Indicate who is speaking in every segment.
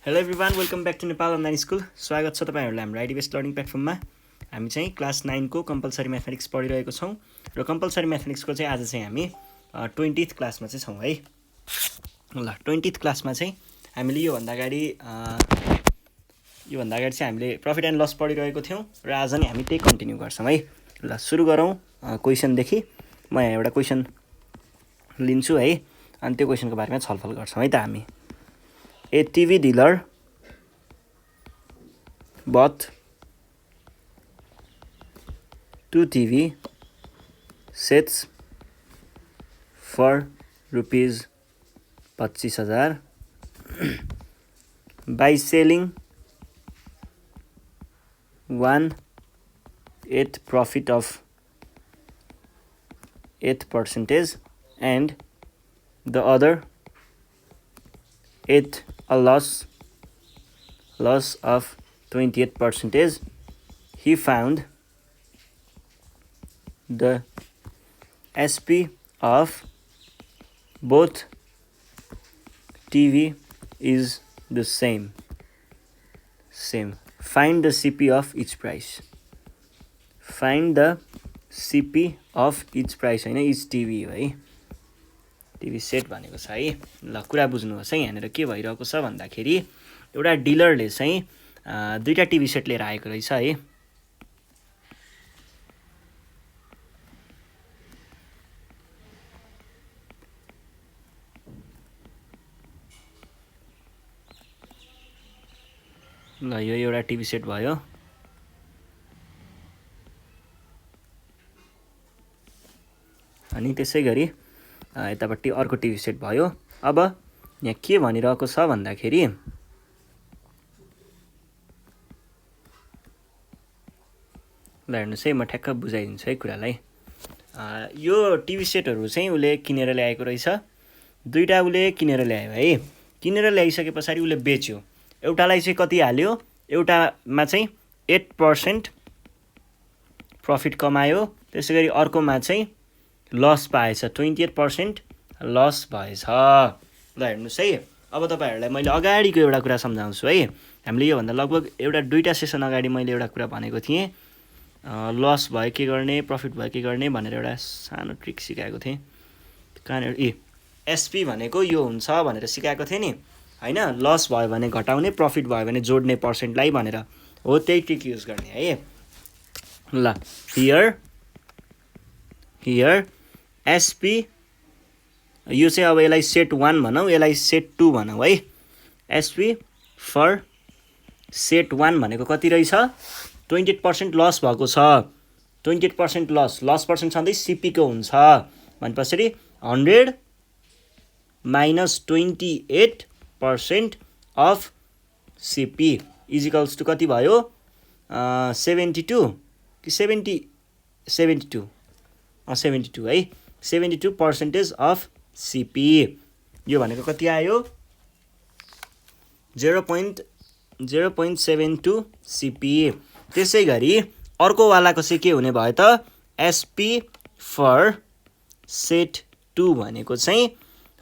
Speaker 1: Hello everyone, welcome back to Nepal online school. स्वागत छ तपाईँहरूलाई हाम्रो आइडी बेस्ड लर्निङ प्लेटफर्ममा। हामी चाहिँ क्लास 9को कम्पलसरी म्याथमेटिक्स पढिरहेको छौँ र कम्पलसरी म्याथमेटिक्सको चाहिँ आज चाहिँ हामी 20th क्लासमा चाहिँ छौँ है। ल 20th क्लासमा चाहिँ हामीले योभन्दा अगाडि चाहिँ हामीले प्रफिट एन्ड लस पढिरहेको थियौँ र आज नै हामी त्यही कन्टिन्यू गर्छौँ है। ल सुरु गरौँ क्वेसनदेखि। म यहाँ एउटा क्वेसन लिन्छु है, अनि त्यो क्वेसनको बारेमा छलफल गर्छौँ है त हामी। A TV dealer bought 2 TV sets for rupees 25,000 by selling 1/8 profit of 8% and the other 8 a loss of 28%. He found the SP of both TV is the same. Find the CP of each price. Find the CP of each price हैन, each TV हो है। TV set भनेको छ है। ल कुरा बुझ्नुहोस् है, यहाँनिर के भइरहेको छ भन्दाखेरि एउटा डिलरले चाहिँ दुईटा टिभी सेट लिएर आएको रहेछ है। ल यो एउटा टिभी सेट भयो। अनि त्यसै गरी यतापट्टि अर्को टिभी सेट भयो। अब यहाँ के भनिरहेको छ भन्दाखेरि ल हेर्नुहोस् है, म ठ्याक्क बुझाइदिन्छु है कुरालाई। यो टिभी सेटहरू चाहिँ उसले किनेर ल्याएको रहेछ। दुईवटा उसले किनेर ल्यायो है। किनेर ल्याइसके पछाडि उसले बेच्यो। एउटालाई चाहिँ कति हाल्यो, एउटामा चाहिँ 8% प्रफिट कमायो। त्यसै गरी अर्कोमा चाहिँ लस पाएछ, 28% लस भएछ। ल हेर्नुहोस् है, अब तपाईँहरूलाई मैले अगाडिको एउटा कुरा सम्झाउँछु है। हामीले योभन्दा लगभग दुईवटा सेसन अगाडि मैले एउटा कुरा भनेको थिएँ, लस भयो के गर्ने, प्रफिट भयो के गर्ने भनेर एउटा सानो ट्रिक सिकाएको थिएँ। कहाँनिर एसपी भनेको यो हुन्छ भनेर सिकाएको थिएँ नि होइन। लस भयो भने घटाउने, प्रफिट भयो भने जोड्ने पर्सेन्टलाई भनेर हो, त्यही ट्रिक युज गर्ने है। ल हियर एसपी, यो चाहिँ अब यसलाई सेट 1 भनौँ, यसलाई सेट 2 भनौँ है। एसपी फर सेट 1 भनेको कति रहेछ, 28% लस भएको छ। 28% लस पर्सेन्ट सधैँ सिपीको हुन्छ भनेपछि 100 minus 28% of CP equals to कति भयो, 72 कि 72 है। 72% अफ सिपी, यो भनेको कति आयो, 0.72 सिपी। त्यसै गरी अर्कोवालाको चाहिँ के हुने भयो त, एसपी फर सेट 2 भनेको चाहिँ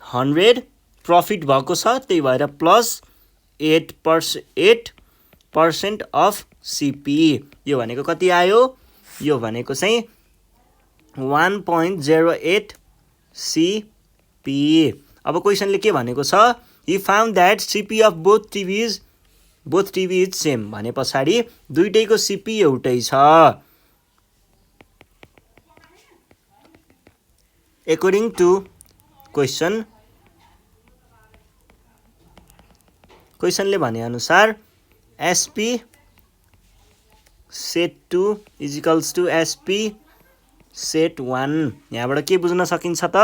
Speaker 1: 100 प्रफिट भएको छ, त्यही भएर प्लस 8% अफ सिपी। यो भनेको कति आयो, यो भनेको चाहिँ 1.08 सिपी। अब क्वेसनले के भनेको छ, he found that CP of both TV is same भने पछाडि दुईटैको सिपी एउटै छ। According to क्वेसनले भने अनुसार SP set 2 equals to SP set 1। यहाँबाट के बुझ्न सकिन्छ त,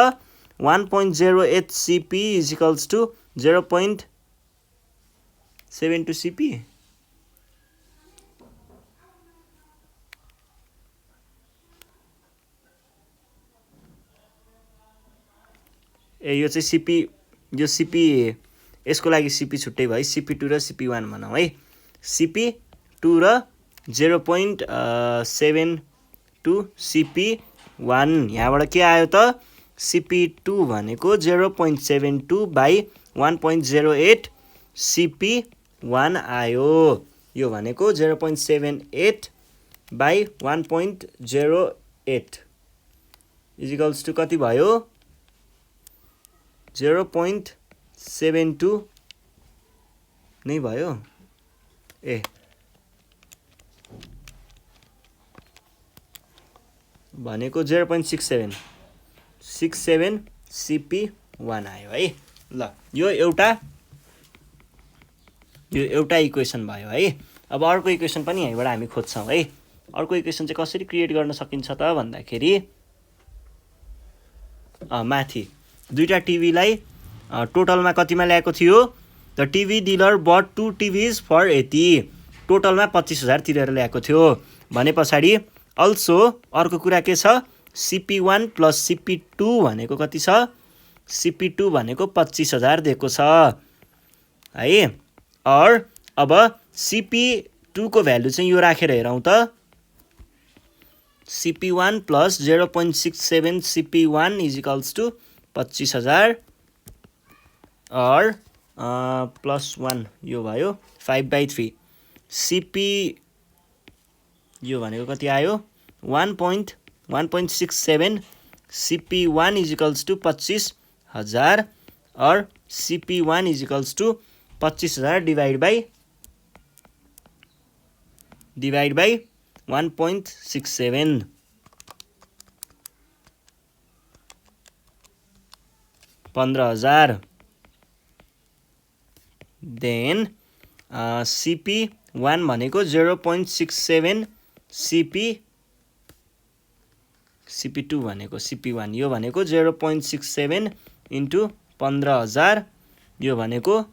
Speaker 1: 1.08 सिपी इजिकल्स टु 0.72 सिपी। यो चाहिँ सिपी, यो सिपी, यसको लागि सिपी छुट्टै भयो, सिपी 2 र सिपी 1 भनौँ है। सिपी 2 र 0.72 सिपी 1। यहाँबाट के आयो त, CP2 भनेको 0.72 by 1.08 CP 1 आयो। यो भनेको 0.78 बाई 1.08 इजिकल्स टु कति भयो 0.72 नै भयो ए भनेको 0.67 CP1 आयो है। ल यो एउटा इक्वेसन भयो है। अब अर्को इक्वेसन पनि यहीँबाट हामी खोज्छौँ है। अर्को इक्वेसन चाहिँ कसरी क्रिएट गर्न सकिन्छ त भन्दाखेरि माथि दुईटा टिभीलाई टोटलमा कतिमा ल्याएको थियो the TV dealer but 2 TVs for 80 टोटलमा 25,000 तिरेर ल्याएको थियो भने पछाडि अल्सो अर्को कुरा के छ CP1 प्लस CP2 भनेको कति छ CP2 भनेको 25,000 दिएको छ है। और अब CP2 को भ्यालु चाहिँ यो राखेर हेरौँ त CP1 plus 0.67 CP1 equals to 25,000 और प्लस 1 यो भयो 5/3 CP यो भनेको कति आयो 1.67 CP1 इजिकल्स टु 25,000 और CP1 equals to 25,000 divide by 1.67 15,000 then CP1 भनेको 0.67 CP2 भनेको CP1 यो भनेको 0.67 इन्टु 15,000 यो भनेको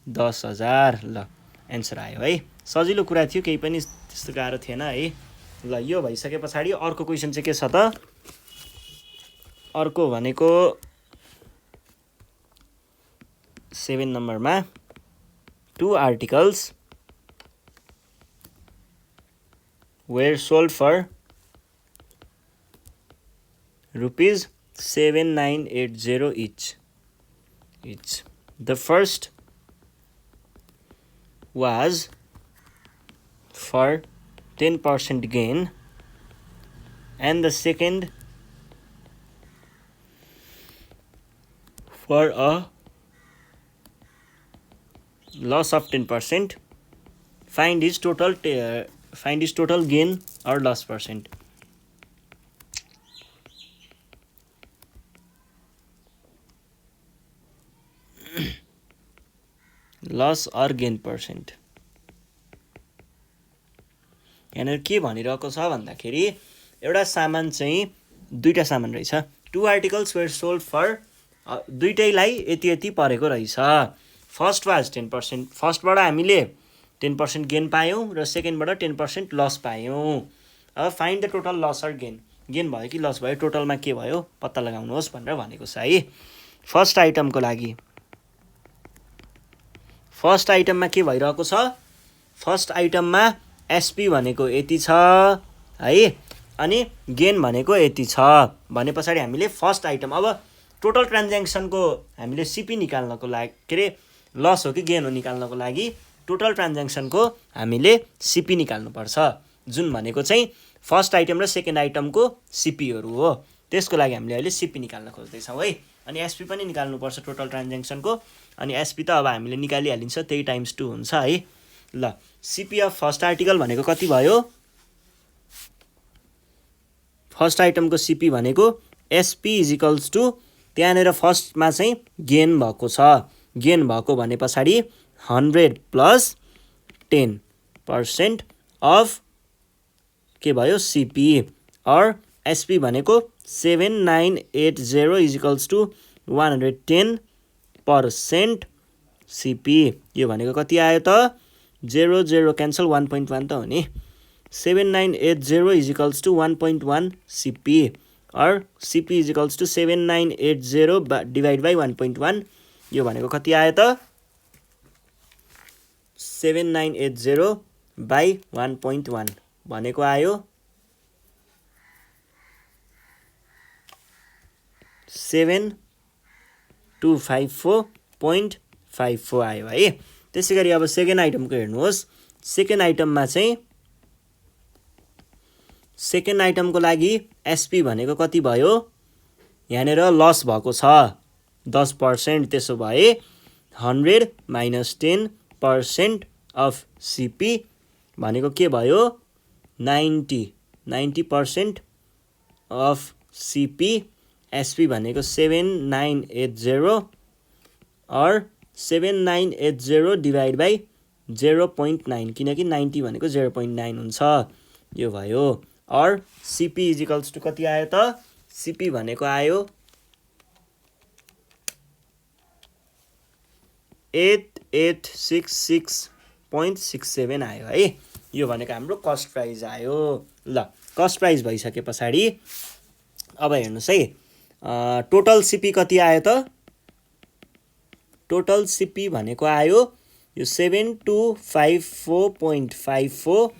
Speaker 1: 10,000 ल एन्सर आयो है। सजिलो कुरा थियो केही पनि त्यस्तो गाह्रो थिएन है। ल यो भइसके पछाडि अर्को क्वेसन चाहिँ के छ त अर्को भनेको 7 नम्बरमा 2 articles were sold for rupees 7,980 each. The first was for 10% gain and the second for a loss of 10%. Find his total gain or loss percent. Loss or gain percent यहाँनिर के भनिरहेको छ भन्दाखेरि एउटा सामान चाहिँ दुईटा सामान रहेछ 2 आर्टिकल्स वेयर सोल्ड फर दुईटैलाई यति यति परेको रहेछ। फर्स्ट वाज 10% फर्स्टबाट हामीले 10% गेन पायौँ र सेकेन्डबाट 10% लस पायौँ। अब find the total loss or gain भयो कि लस भयो टोटलमा के भयो पत्ता लगाउनुहोस् भनेर भनेको छ है। फर्स्ट आइटमको लागि फर्स्ट आइटममा के भइरहेको छ फर्स्ट आइटममा एसपी भनेको यति छ है अनि गेन भनेको यति छ भने पछाडि हामीले फर्स्ट आइटम अब टोटल ट्रान्ज्याक्सनको हामीले सिपी निकाल्नको लागि के अरे लस हो कि गेन हो निकाल्नको लागि टोटल ट्रान्ज्याक्सनको हामीले सिपी निकाल्नुपर्छ जुन भनेको चाहिँ फर्स्ट आइटम र सेकेन्ड आइटमको सिपीहरू हो। त्यसको लागि हामीले अहिले सिपी निकाल्न खोज्दैछौँ है। अनि एसपी पनि निकाल्नुपर्छ टोटल ट्रान्ज्याक्सनको अनि एसपी त अब हामीले निकालिहालिन्छ त्यही ×2 हुन्छ है। ल सिपी अफ फर्स्ट आर्टिकल भनेको कति भयो फर्स्ट आइटमको सिपी भनेको एसपी इजिकल्स टु त्यहाँनिर फर्स्टमा चाहिँ गेन भएको छ गेन भएको भने पछाडि 100 प्लस 10% अफ के भयो सिपी और एसपी भनेको 7980 इजिकल्स टु 110% सिपी यो भनेको कति आयो त 0 क्यान्सल 1.1 त हो नि 7980 इजिकल्स टु 1.1 सिपी और CP equals to 7980 divide by 1.1 यो भनेको कति आयो त 7980 बाई 1.1 भनेको आयो 7254.54 आयो है। त्यसै गरी अब सेकेन्ड आइटमको हेर्नुहोस्। सेकेन्ड आइटममा चाहिँ सेकेन्ड आइटमको लागि एसपी भनेको कति भयो, यहाँनिर लस भएको छ 10%, त्यसो भए 100 माइनस 10% अफ सिपी भनेको के भयो 90% अफ सिपी। एसपी भनेको 7980 और 7980 डिभाइड बाई 0.9 किनकि 90 भनेको 0.9 हुन्छ, यो भयो। और सिपी इजिकल्स टु कति आयो त, सिपी भनेको आयो 8866.67 आयो है। यो भनेको हाम्रो कस्ट प्राइस आयो। ल कस्ट प्राइस भइसके पछाडि अब हेर्नुहोस् है, टोटल सिपी कति आयो त, टोटल सिपी भनेको आयो यो 7254.54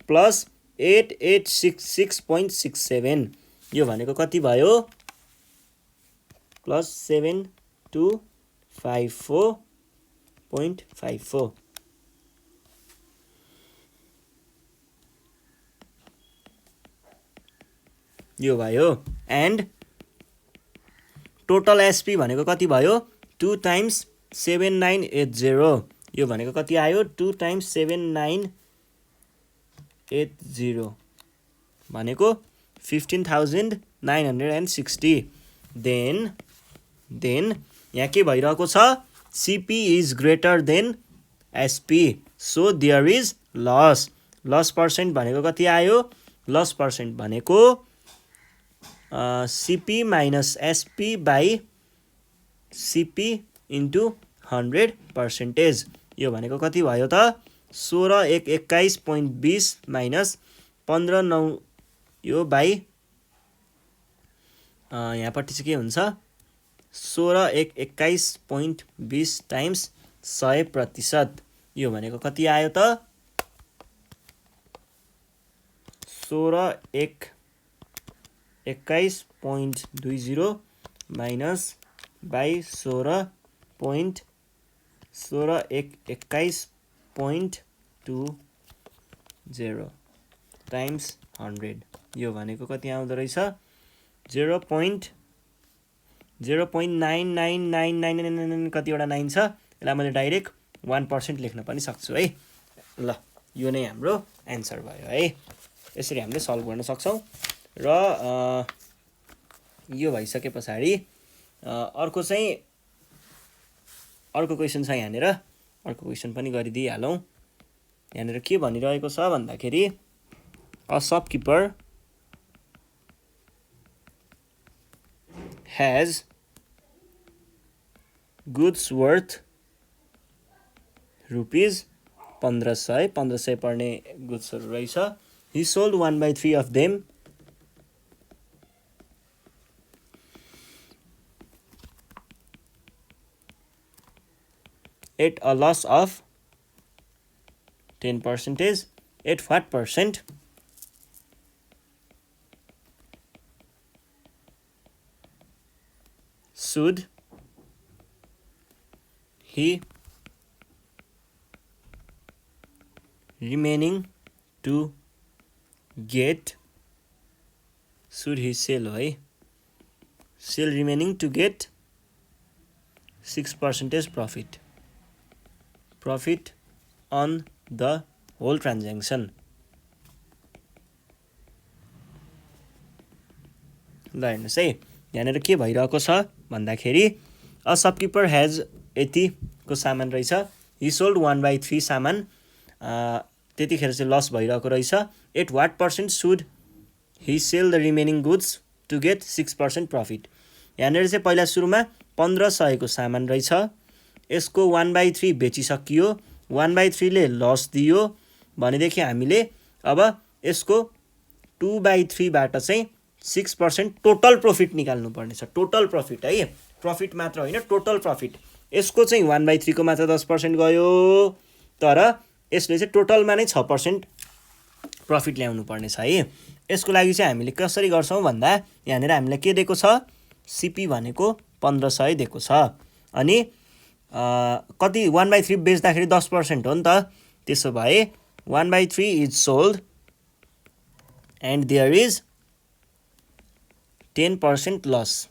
Speaker 1: प्लस 8866.67, यो भनेको कति भयो प्लस 7254.54, यो भयो। एन्ड टोटल एसपी भनेको कति भयो 2 टाइम्स 7980, यो भनेको कति आयो 2 टाइम्स 7980 भनेको 15,960। देन यहाँ के भइरहेको छ, CP is greater than SP, so there is loss. Loss percent भनेको कति आयो, लस पर्सेन्ट भनेको CP minus SP by CP into 100%, यो भनेको कति भयो त 16,121.20 माइनस 15,9 यो बाई यहाँपट्टि चाहिँ के हुन्छ 16,121.20 टाइम्स 100%, यो भनेको कति आयो त 16,121.20 माइनस बाई 16,121.20 टाइम्स 100, यो भनेको कति आउँदो रहेछ 0.999999 कतिवटा 9 छ, यसलाई मैले डाइरेक्ट 1% लेख्न पनि सक्छु है। ल यो नै हाम्रो एन्सर भयो है। यसरी हामीले सल्भ गर्न सक्छौँ। र यो भइसके पछाडि अर्को क्वेसन छ यहाँनिर, अर्को क्वेसन पनि गरिदिइहालौँ। यहाँनिर के भनिरहेको छ भन्दाखेरि a शपकिपर has goods worth rupees 1500 पर्ने गुड्सहरू रहेछ। he sold 1/3 of them at a loss of 10%. At what percent should he remaining to get, should he sell है, sell remaining to get 6% profit on the whole transaction। ल हेर्नुहोस् है, यहाँनिर के भइरहेको छ भन्दाखेरि अ शपकिपर हेज यतिको सामान रहेछ, ही सोल्ड 1/3 सामान, त्यतिखेर चाहिँ लस भइरहेको रहेछ। At what percent should he sell the remaining goods to get 6% profit. यहाँनिर चाहिँ पहिला सुरुमा 1500 को सामान रहेछ, यसको 1/3 बेचिसकियो, 1/3 ले लस दियो भनेदेखि हामीले अब यसको 2/3 बाट चाहिँ 6% टोटल प्रफिट निकाल्नु पर्नेछ। टोटल प्रफिट है, प्रफिट मात्र होइन टोटल प्रफिट। यसको चाहिँ 1/3 को मात्र 10% गयो, तर यसले चाहिँ टोटलमा नै 6% प्रफिट ल्याउनु पर्नेछ है। यसको लागि चाहिँ हामीले कसरी गर्छौँ भन्दा यहाँनिर हामीलाई के दिएको छ, सिपी भनेको 1500 दिएको छ, अनि कति 1/3 बेच्दाखेरि 10% हो नि त। त्यसो भए 1/3 is sold and there is 10% loss.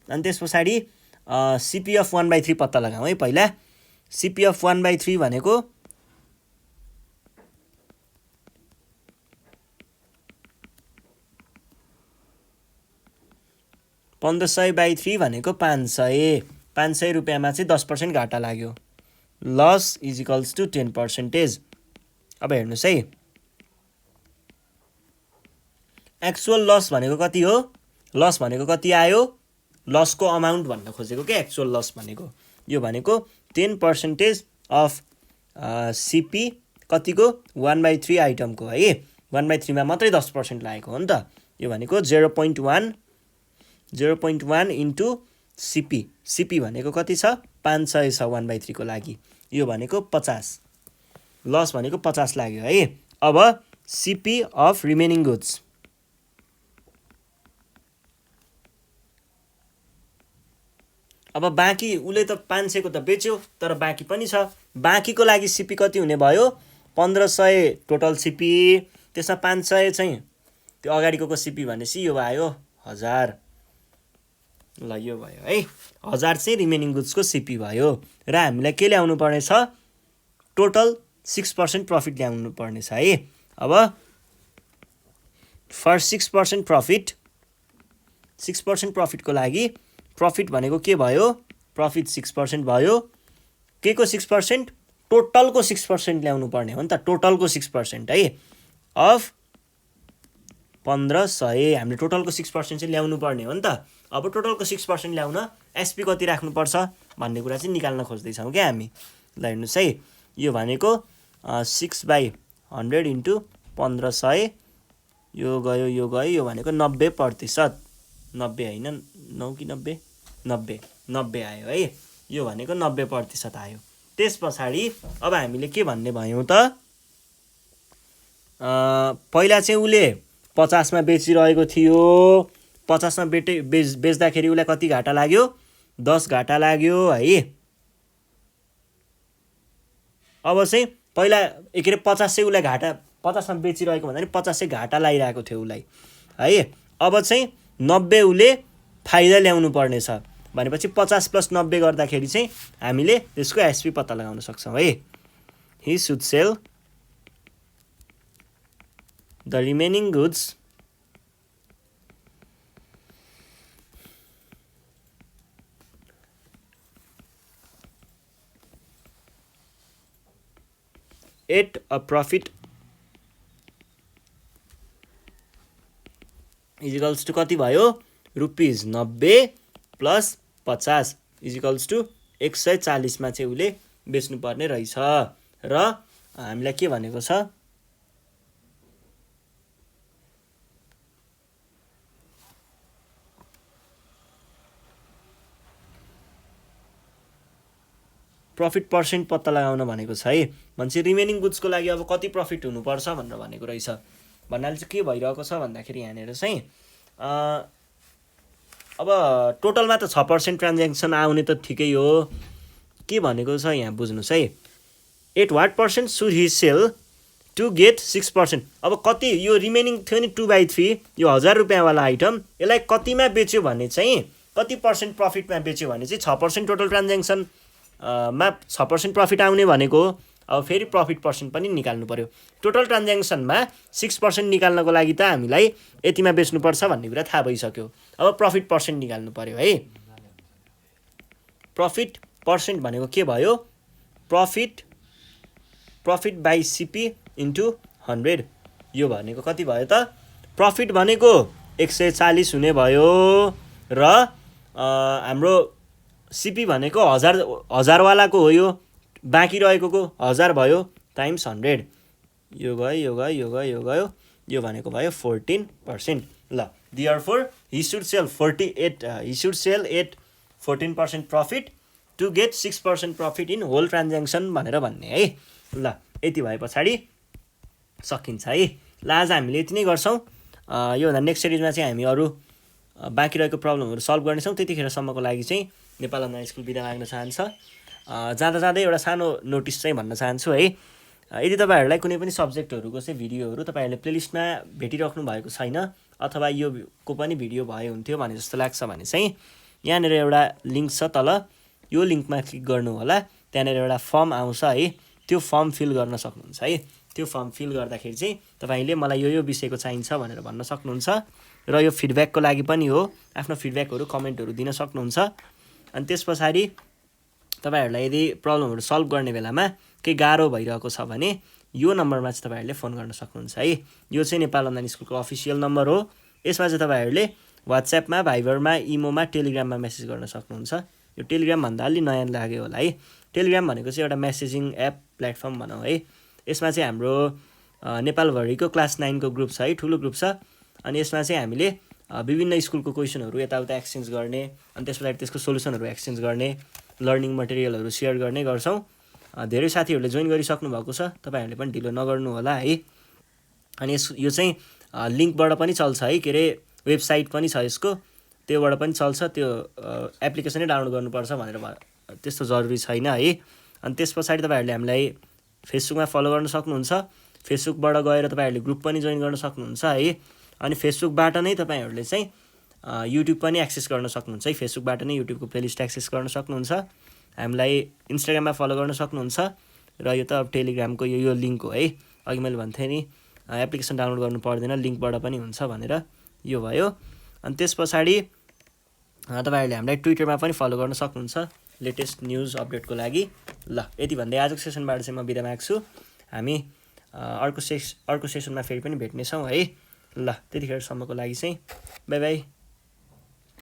Speaker 1: अनि त्यस पछाडि सिपिएफ 1/3 पत्ता लगाउँ है पहिला। सिपिएफ 1/3 भनेको 1500/3 भनेको 500। 500 रुपियाँमा चाहिँ 10% घाटा लाग्यो। Loss is equals to 10%। अब हेर्नुहोस् है, एक्चुअल लस भनेको कति हो? लस भनेको कति आयो? लसको अमाउन्ट भन्न खोजेको क्या एक्चुअल लस भनेको। यो भनेको 10% अफ सिपी कतिको 1/3 आइटमको है। 1/3 मा मात्रै 10% लागेको हो नि त। यो भनेको 0.1 इन्टु सिपी। सिपी भनेको कति छ? 500 छ 1/3 को लागि। यो भनेको 50। लस भनेको 50 लाग्यो है। अब सिपी अफ रिमेनिङ गुड्स। अब बाँकी उसले त 500 को त बेच्यो, तर बाँकी पनि छ। बाँकीको लागि सिपी कति हुने भयो? 1500 टोटल सिपी। त्यसमा 500 चाहिँ त्यो अगाडिको सिपी भनेपछि यो आयो 1000। ल यो भयो है, 1000 चाहिँ रिमेनिङ गुड्सको सिपी भयो। र हामीलाई के ल्याउनु पर्नेछ? टोटल 6% प्रफिट ल्याउनु पर्नेछ है। अब फर 6% प्रफिट, 6% प्रफिटको लागि प्रफिट भनेको के भयो? प्रफिट 6% भयो। के को 6%? टोटलको 6% ल्याउनु पर्ने हो नि त। टोटलको 6% है, अफ 1500। हामीले टोटलको 6% चाहिँ ल्याउनु पर्ने हो नि त। अब टोटलको 6% ल्याउन एसपी कति राख्नुपर्छ भन्ने कुरा चाहिँ निकाल्न खोज्दैछौँ क्या हामी। ल हेर्नुहोस् है, यो भनेको 6/100 इन्टु 1500। यो गयो यो गयो, यो भनेको 90%। 90 होइन, 9 कि 90? 90 आयो है। यो भनेको 90% आयो। त्यस पछाडि अब हामीले के भन्ने भयौँ त? पहिला चाहिँ उसले 50 मा बेचिरहेको थियो। 50 मा बेच्दाखेरि उसलाई कति घाटा लाग्यो? 10 घाटा लाग्यो है। अब चाहिँ पहिला के अरे 50 चाहिँ उसलाई घाटा, 50 मा बेचिरहेको भन्दा नि 50 चाहिँ घाटा लागिरहेको थियो उसलाई है। अब चाहिँ 90 उसले फाइदा ल्याउनु पर्नेछ भनेपछि 50 + 90 गर्दाखेरि चाहिँ हामीले त्यसको एसपी पत्ता लगाउन सक्छौँ है। He should sell the remaining goods at a profit is equals to कति भयो? रुपिज 90 + 50 इज इक्वल्स टु 140 मा चाहिँ उसले बेच्नुपर्ने रहेछ। र हामीलाई के भनेको छ? प्रफिट पर्सेन्ट पत्ता लगाउन भनेको छ है। भनेपछि रिमेनिङ गुड्सको लागि अब कति प्रफिट हुनुपर्छ भनेर भनेको रहेछ। भन्नाले चाहिँ के भइरहेको छ भन्दाखेरि यहाँनिर चाहिँ अब टोटलमा त 6% ट्रान्ज्याक्सन आउने त ठिकै हो। के भनेको छ यहाँ बुझ्नुहोस् है। At what percent should he sell to get 6%? अब कति यो रिमेनिङ थियो नि 2/3, यो 1000 रुपियाँवाला आइटम, यसलाई कतिमा बेच्यो भने चाहिँ कति पर्सेन्ट प्रफिटमा बेच्यो भने चाहिँ 6% टोटल ट्रान्ज्याक्सन मा 6% प्रफिट आउने भनेको। अब फेरि प्रफिट पर्सेन्ट पनि निकाल्नु पर्यो। टोटल ट्रान्ज्याक्सनमा 6% निकाल्नको लागि त हामीलाई यतिमा बेच्नुपर्छ भन्ने कुरा थाहा भइसक्यो। अब प्रफिट पर्सेन्ट निकाल्नु पर्यो है। प्रफिट पर्सेन्ट भनेको के भयो? Profit by CP into 100। यो भनेको कति भयो त? प्रफिट भनेको 140 हुने भयो र हाम्रो सिपी भनेको 1000वालाको हो। यो बाँकी रहेको 1000 भयो टाइम्स 100। यो गयो यो गयो यो गयो यो गयो, यो भनेको भयो 14%। ल therefore he should sell 14% profit to get 6% profit in whole transaction भनेर भन्ने है। ल यति भए पछाडि सकिन्छ है। ल आज हामीले यति नै गर्छौँ। योभन्दा नेक्स्ट सिरिजमा चाहिँ हामी अरू बाँकी रहेको प्रब्लमहरू सल्भ गर्नेछौँ। त्यतिखेरसम्मको लागि चाहिँ नेपाल अनलाइन स्कुल बिदा माग्न चाहन्छ। जाँदा जाँदै एउटा सानो नोटिस चाहिँ भन्न चाहन्छु है, यदि तपाईँहरूलाई कुनै पनि सब्जेक्टहरूको चाहिँ भिडियोहरू तपाईँहरूले प्लेलिस्टमा भेटिराख्नु भएको छैन अथवा योको पनि भिडियो भए हुन्थ्यो भने जस्तो लाग्छ भने चाहिँ यहाँनिर एउटा लिङ्क छ तल, यो लिङ्कमा क्लिक गर्नु होला। त्यहाँनिर एउटा फर्म आउँछ है, त्यो फर्म फिल गर्न सक्नुहुन्छ है। त्यो फर्म फिल गर्दाखेरि चाहिँ तपाईँले मलाई यो विषयको चाहिन्छ भनेर भन्न सक्नुहुन्छ र यो फिडब्याकको लागि पनि हो, आफ्नो फिडब्याकहरू कमेन्टहरू दिन सक्नुहुन्छ। अनि त्यस पछाडि तपाईँहरूलाई यदि प्रब्लमहरू सल्भ गर्ने बेलामा केही गाह्रो भइरहेको छ भने यो नम्बरमा चाहिँ तपाईँहरूले फोन गर्न सक्नुहुन्छ है। यो चाहिँ नेपाल अनलाइन स्कुलको अफिसियल नम्बर हो। यसमा चाहिँ तपाईँहरूले वाट्सएपमा, भाइबरमा, इमोमा, टेलिग्राममा मेसेज गर्न सक्नुहुन्छ। यो टेलिग्राम भन्दा अलि नयाँ लाग्यो होला है। टेलिग्राम भनेको चाहिँ एउटा मेसेजिङ एप प्लेटफर्म भनौँ है। यसमा चाहिँ हाम्रो नेपालभरिको क्लास 9 को ग्रुप छ है, ठुलो ग्रुप छ। अनि यसमा चाहिँ हामीले विभिन्न स्कुलको क्वेसनहरू यताउता एक्सचेन्ज गर्ने, अनि त्यस पछाडि त्यसको सोल्युसनहरू एक्सचेन्ज गर्ने, लर्निङ मटेरियलहरू सेयर गर्ने गर्छौँ। धेरै साथीहरूले जोइन गरिसक्नु भएको छ, तपाईँहरूले पनि ढिलो नगर्नु होला है। अनि यो चाहिँ लिङ्कबाट पनि चल्छ है, के अरे वेबसाइट पनि छ यसको, त्योबाट पनि चल्छ। त्यो एप्लिकेसनै डाउनलोड गर्नुपर्छ भनेर त्यस्तो जरुरी छैन है। अनि त्यस पछाडि तपाईँहरूले हामीलाई फेसबुकमा फलो गर्न सक्नुहुन्छ। फेसबुकबाट गएर तपाईँहरूले ग्रुप पनि जोइन गर्न सक्नुहुन्छ है। अनि फेसबुकबाट नै तपाईँहरूले चाहिँ युट्युब पनि एक्सेस गर्न सक्नुहुन्छ है। फेसबुकबाट नै युट्युबको प्लेलिस्ट एक्सेस गर्न सक्नुहुन्छ। हामीलाई इन्स्टाग्राममा फलो गर्न सक्नुहुन्छ। र यो त अब टेलिग्रामको यो लिङ्क हो है। अघि मैले भन्थेँ नि एप्लिकेसन डाउनलोड गर्नु पर्दैन, लिङ्कबाट पनि हुन्छ भनेर, यो भयो। अनि त्यस पछाडि तपाईँहरूले हामीलाई ट्विटरमा पनि फलो गर्न सक्नुहुन्छ लेटेस्ट न्युज अपडेटको लागि। ल यति भन्दै आजको सेसनबाट चाहिँ म बिदा माग्छु। हामी अर्को सेसनमा फेरि पनि भेट्नेछौँ है। ल त्यतिखेरसम्मको लागि चाहिँ बाई बाई।